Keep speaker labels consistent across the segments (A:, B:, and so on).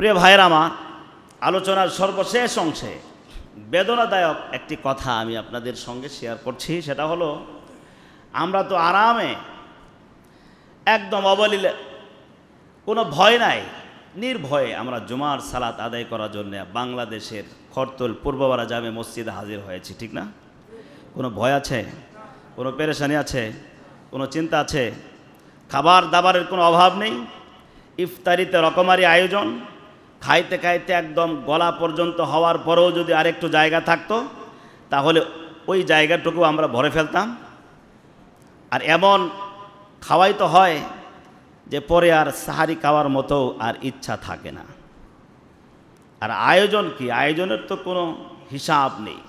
A: প্রিয় ভাইয়েরা আমার, আলোচনার সর্বশেষ অংশে বেদনাদায়ক একটি কথা আমি আপনাদের সঙ্গে শেয়ার করছি। সেটা হলো, আমরা তো আরামে একদম অবলীলে, কোনো ভয় নাই, নির্ভয়ে আমরা জুমার সালাত আদায় করার জন্য বাংলাদেশের খরতল পূর্ববারা জামে মসজিদে হাজির হয়েছি, ঠিক না? কোনো ভয় আছে? কোনো পেরেশানি আছে? কোনো চিন্তা আছে? খাবার দাবারের কোনো অভাব নেই। ইফতারিতে রকমারি আয়োজন, খাইতে খাইতে একদম গলা পর্যন্ত হওয়ার পরেও যদি আরেকটু জায়গা থাকতো তাহলে ওই জায়গাটুকু আমরা ভরে ফেলতাম। আর এমন খাওয়াই তো হয় যে পরে আর সাহারি খাওয়ার মতো আর ইচ্ছা থাকে না। আর আয়োজন কি? আয়োজনের তো কোনো হিসাব নেই,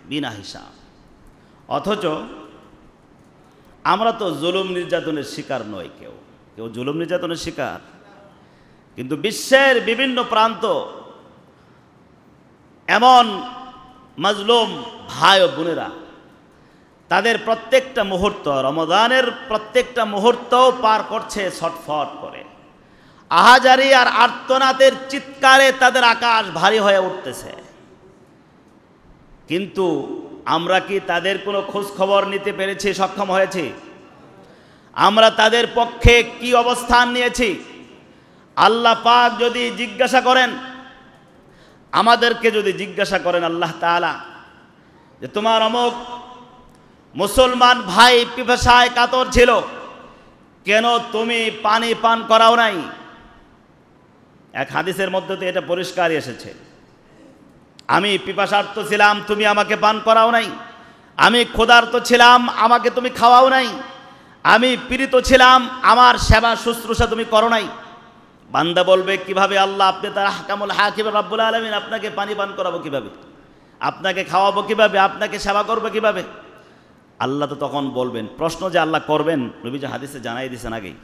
A: বিনা হিসাব। অথচ আমরা তো জুলুম নির্যাতনের শিকার নই, কেউ জুলুম নির্যাতনের শিকার। কিন্তু বিশ্বের বিভিন্ন প্রান্ত এমন মাজলুম ভাই ও বোনেরা, তাদের প্রত্যেকটা মুহূর্ত, রমজানের প্রত্যেকটা মুহূর্তও পার করছে ছটফট করে। আহাজারি আর আর্তনাদের চিৎকারে তাদের আকাশ ভারী হয়ে উঠতেছে। কিন্তু আমরা কি তাদের কোনো খোঁজ খবর নিতে পেরেছি, সক্ষম হয়েছি? আমরা তাদের পক্ষে কি অবস্থান নিয়েছি? আল্লাহ পাক যদি জিজ্ঞাসা করেন, আমাদেরকে যদি জিজ্ঞাসা করেন আল্লাহ তাআলা যে তোমার অমুক মুসলমান ভাই পিপাসায় কাতর ছিল, কেন তুমি পানি পান করাও নাই? এক হাদিসের মধ্যে তো এটা পরিষ্কারই এসেছে, আমি পিপাসার্ত ছিলাম, তুমি আমাকে পান করাও নাই। আমি ক্ষুধার্ত ছিলাম, আমাকে তুমি খাওয়াও নাই। আমি পীড়িত ছিলাম, আমার সেবা শুশ্রূষা তুমি করো নাই। বান্দা বলবে, কিভাবে আল্লাহ, আপনি তার আহকামুল হাকিম রব্বুল আলামিন, আপনাকে পানি পান করাবো কিভাবে? আপনাকে খাওয়াবো কিভাবে? আপনাকে সেবা করবো কিভাবে? আল্লাহ তো তখন বলবেন, প্রশ্ন যে আল্লাহ করবেন নবীজি হাদিসে জানাই দিয়েছেন আগেই।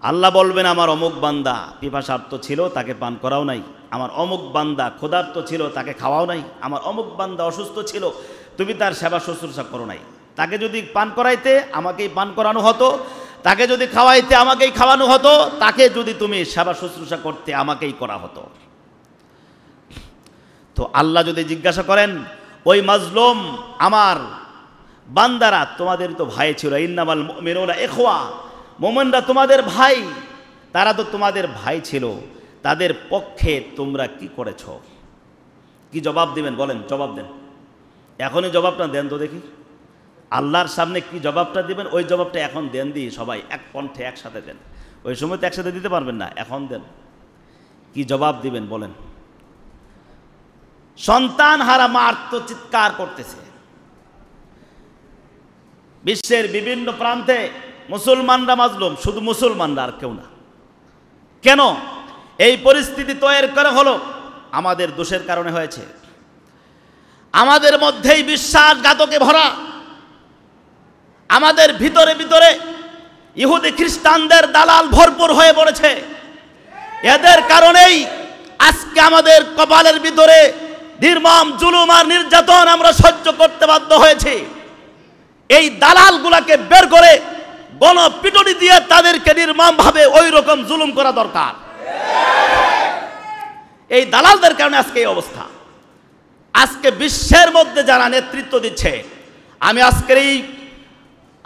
A: আল্লাহ বলবেন, আমার অমুক বান্দা পিপাসার্ত ছিল, তাকে পান করাও নাই। আমার অমুক বান্দা ক্ষুধার্ত ছিল, তাকে খাওয়াও নাই। আমার অমুক বান্দা অসুস্থ ছিল, তুমি তার সেবা শুশ্রূষা করো নাই। তাকে যদি পান করাইতে আমাকেই পান করানো হতো, তাকে যদি খাওয়াইতে আমাকেই খাওয়ানো হতো, তাকে যদি তুমি সেবা শুশ্রূষা করতে আমাকেই করা হতো। তো আল্লাহ যদি জিজ্ঞাসা করেন, ওই মাজলুম আমার বান্দারা তোমাদের তো ভাই ছিল, ইন্নামাল মুমিনুনা ইখওয়া, মুমিনরা তোমাদের ভাই, তারা তো তোমাদের ভাই ছিল, তাদের পক্ষে তোমরা কি করেছ? কি জবাব দিবেন বলেন? জবাব দেন, এখনই জবাবটা দেন তো দেখি। আল্লাহর সামনে কি জবাবটা দিবেন, ওই জবাবটা এখন দেন, দিয়ে সবাই এক কণ্ঠে একসাথে দেন। ওই সময় তো একসাথে দিতে পারবেন না, এখন দেন। কি জবাব দিবেন বলেন? সন্তান হারা মা আর্তচিৎকার করতেছে। বিশ্বের বিভিন্ন প্রান্তে মুসলমানরা মাজলুম, শুধু মুসলমানরা, আর কেউ না। কেন এই পরিস্থিতি তৈরি করা হলো? আমাদের দোষের কারণে হয়েছে। আমাদের মধ্যেই বিশ্বাসঘাতকে ভরা, আমাদের ভিতরে ভিতরে ইহুদি খ্রিস্টানদের দালাল ভরপুর হয়ে পড়েছে। এদের কারণেই আজকে আমাদের কপালের ভিতরে নির্মম জুলুম আর নির্যাতন আমরা সহ্য করতে বাধ্য হয়েছি। এই দালালগুলাকে বের করে গণপিটুনি দিয়ে তাদেরকে নির্মমভাবে ওই রকম জুলুম করা দরকার। এই দালালদের কারণে আজকে এই অবস্থা। আজকে বিশ্বের মধ্যে যারা নেতৃত্ব দিচ্ছে, আমি আজকের এই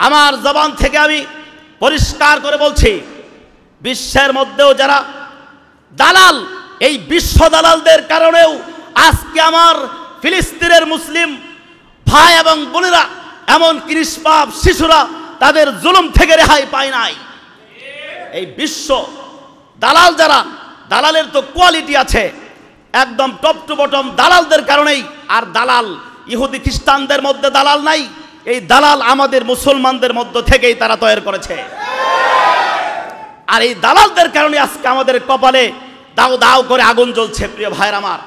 A: আমার জবান থেকে আমি পরিষ্কার করে বলছি, বিশ্বের মধ্যেও যারা দালাল, এই বিশ্ব দালালদের কারণেও আজকে আমার ফিলিস্তিনের মুসলিম ভাই এবং বোনেরা, এমনকি নিষ্পাপ শিশুরা তাদের জুলুম থেকে রেহাই পায় নাই। এই বিশ্ব দালাল যারা, দালালের তো কোয়ালিটি আছে, একদম টপ টু বটম দালালদের কারণেই। আর দালাল ইহুদি খ্রিস্টানদের মধ্যে দালাল নাই, এই দালাল আমাদের মুসলমানদের মধ্য থেকেই তারা তৈরি করেছে। আর এই দালালদের কারণে আজকে আমাদের কপালে দাও দাও করে আগুন জ্বলছে। প্রিয় ভাইরা আমার,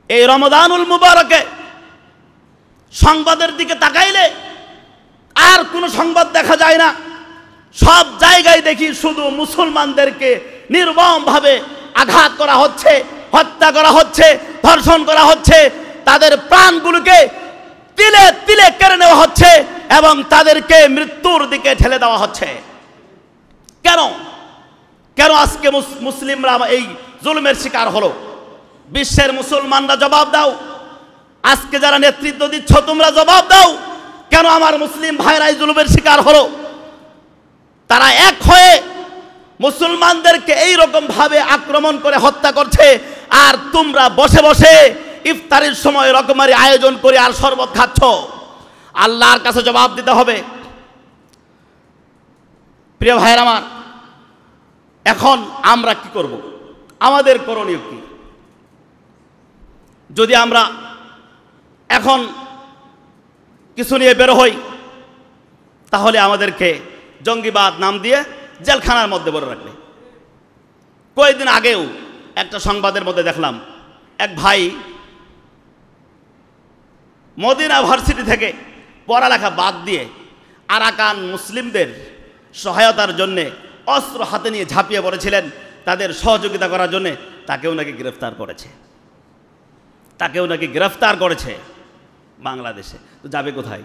A: এই রমজানুল মুবারকে সংবাদের দিকে তাকাইলে আর কোনো সংবাদ দেখা যায় না। সব জায়গায় দেখি শুধু মুসলমানদেরকে নির্মমভাবে আঘাত করা হচ্ছে, হত্যা করা হচ্ছে, ধর্ষণ করা হচ্ছে, তাদের প্রাণগুলোকে তিলে তিলে কেড়ে নেওয়া হচ্ছে এবং তাদেরকে মৃত্যুর দিকে ঠেলে দেওয়া হচ্ছে। কেন কেন আজকে মুসলিমরা এই জুলুমের শিকার হলো? বিশ্বের মুসলমানরা জবাব দাও। আজকে যারা নেতৃত্ব দিচ্ছ তোমরা জবাব দাও, কেন আমার মুসলিম ভাইরা এই জুলুমের শিকার হলো? তারা এক হয়ে মুসলমানদেরকে এই রকম ভাবে আক্রমণ করে হত্যা করছে, আর তোমরা বসে বসে ইফতারের সময় রকমারি আয়োজন করে আর শরবত খাচ্ছ। আল্লাহর কাছে জবাব দিতে হবে। প্রিয় ভাইয়ের আমার, এখন আমরা কি করব? আমাদের করণীয় কি? যদি আমরা এখন কিছু নিয়ে বের হই, তাহলে আমাদেরকে জঙ্গিবাদ নাম দিয়ে জেলখানার মধ্যে ভরে রাখবে। কয়েকদিন আগেও একটা সংবাদের মধ্যে দেখলাম, এক ভাই মদিনা ভার্সিটি থেকে পড়ালেখা বাদ দিয়ে আরাকান মুসলিমদের সহায়তার জন্যে অস্ত্র হাতে নিয়ে ঝাঁপিয়ে পড়েছিলেন তাদের সহযোগিতা করার জন্যে। তাকেও নাকি গ্রেফতার করেছে বাংলাদেশে। তো যাবে কোথায়?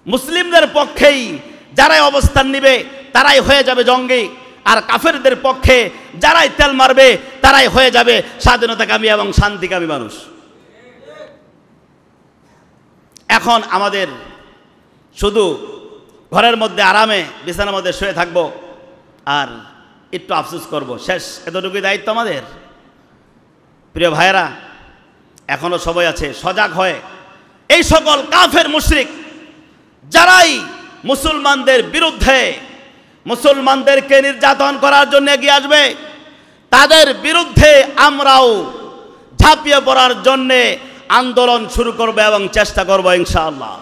A: মুসলিমদের পক্ষেই যারাই অবস্থান নিবে তারাই হয়ে যাবে জঙ্গি, আর কাফেরদের পক্ষে যারাই তেল মারবে তারাই হয়ে যাবে স্বাধীনতাকামী এবং শান্তিকামী মানুষ। এখন আমাদের শুধু ঘরের মধ্যে আরামে বিছানার মধ্যে শুয়ে থাকবো আর একটু আফসোস করব, শেষ। এতটুকুই দায়িত্ব আমাদের। প্রিয় ভাইয়েরা, এখনো সময় আছে সজাগ হয়ে এই সকল কাফের মুশরিক যারাই মুসলমানদের বিরুদ্ধে মুসলমানদেরকে নির্যাতন করার জন্য এগিয়ে আসবে, তাদের বিরুদ্ধে আমরাও ঝাঁপিয়ে পড়ার জন্যে আন্দোলন শুরু করব এবং চেষ্টা করব ইনশাআল্লাহ।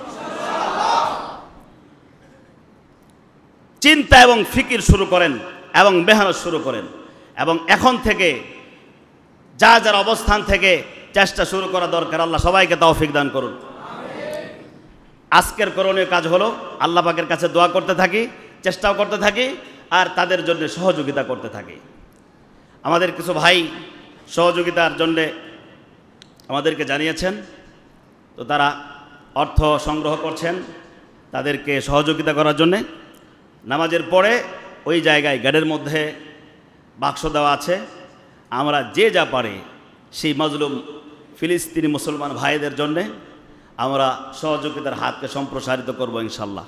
A: চিন্তা এবং ফিকির শুরু করেন এবং মেহনত শুরু করেন, এবং এখন থেকে যার অবস্থান থেকে চেষ্টা শুরু করা দরকার। আল্লাহ সবাইকে তৌফিক দান করুন। আজকের করণীয় কাজ হলো আল্লাহ পাকের কাছে দোয়া করতে থাকি, চেষ্টাও করতে থাকি, আর তাদের জন্য সহযোগিতা করতে থাকি। আমাদের কিছু ভাই সহযোগিতার জন্যে আমাদেরকে জানিয়েছেন, তো তারা অর্থ সংগ্রহ করছেন তাদেরকে সহযোগিতা করার জন্যে। নামাজের পরে ওই জায়গায় গেটের মধ্যে বাক্স দেওয়া আছে। আমরা যে যা পারে সেই মাজলুম ফিলিস্তিনি মুসলমান ভাইদের জন্যে আমরা সহযোগিতার হাতকে সম্প্রসারিত করব ইনশাল্লাহ।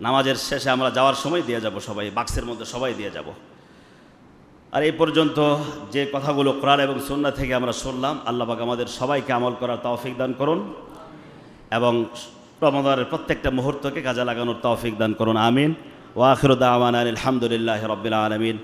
A: নামাজের শেষে আমরা যাওয়ার সময় দিয়ে যাব, সবাই বাক্সের মধ্যে সবাই দিয়ে যাব। আর এই পর্যন্ত যে কথাগুলো কোরআন এবং সুন্নাহ থেকে আমরা শুনলাম, আল্লাহ পাক আমাদের সবাইকে আমল করার তৌফিক দান করুন এবং রমজানের প্রত্যেকটা মুহূর্তকে কাজে লাগানোর তৌফিক দান করুন। আমিন। ওয়া আখিরু দাওয়ানা আলহামদুলিল্লাহি রাব্বিল আলামিন।